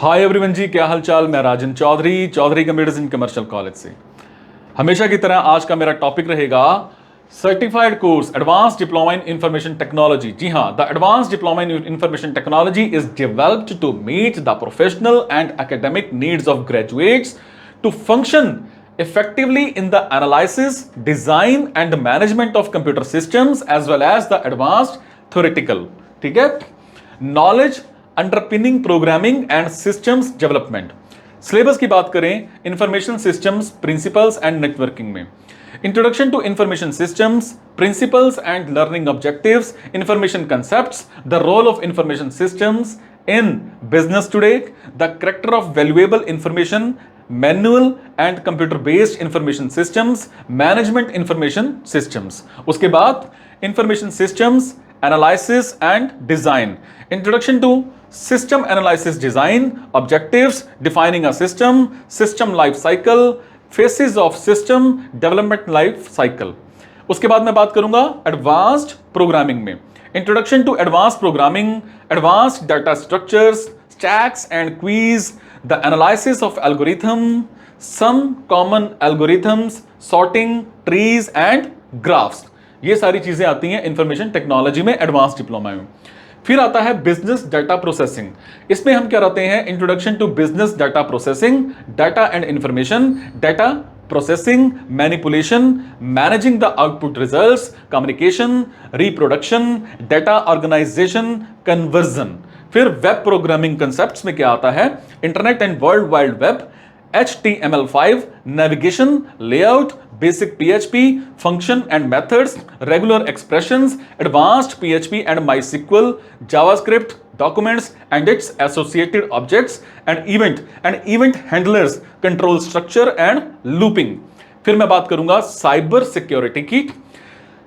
Hi everyone जी, क्या हाल चाल। मैं Rajan Chaudhary computers in commercial college से। हमेशा की तरह आज का मेरा टॉपिक रहेगा certified course advance diploma in information technology. जी हाँ, the advance diploma in information technology is developed to meet the professional and academic needs of graduates to function effectively in the analysis, design and management of computer systems as well as the advanced theoretical, ठीक है, knowledge underpinning programming and systems development। Syllabus की बात करें information systems principles and networking में introduction to information systems principles and learning objectives, information concepts, the role of information systems in business today, the character of valuable information, manual and computer based information systems, management information systems। उसके बाद information systems analysis and design, introduction to system analysis design, objectives, defining a system, system life cycle, phases of system development life cycle। उसके बाद मैं बात करूंगा advanced programming में introduction to advanced programming, advanced data structures, stacks and queues, the analysis of algorithm, some common algorithms, sorting, trees and graphs. ये सारी चीजें आती हैं इंफॉर्मेशन टेक्नोलॉजी में एडवांस डिप्लोमा में। फिर आता है बिजनेस डाटा प्रोसेसिंग। इसमें हम क्या रहते हैं introduction to business data processing, data and information, data processing, manipulation, managing the output results, communication, reproduction, data organization, conversion। फिर वेब प्रोग्रामिंग कंसेप्ट्स में क्या आता है internet and world wide web, HTML5, navigation, layout, basic PHP, function and methods, regular expressions, advanced PHP and MySQL, JavaScript, documents and its associated objects and event handlers, control structure and looping। फिर मैं बात करूंगा cyber security की,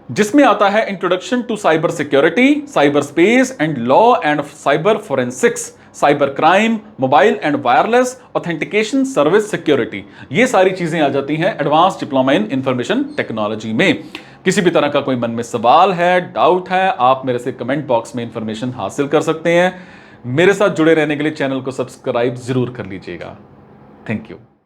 जिसमें आता है introduction to cyber security, cyber space and law and cyber forensics, cyber crime, mobile and wireless authentication service security. ये सारी चीजें आ जाती हैं advance diploma in information technology में। किसी भी तरह का कोई मन में सवाल है, डाउट है, आप मेरे से कमेंट बॉक्स में इंफॉर्मेशन हासिल कर सकते हैं। मेरे साथ जुड़े रहने के लिए चैनल को सब्सक्राइब जरूर कर लीजिएगा। Thank you.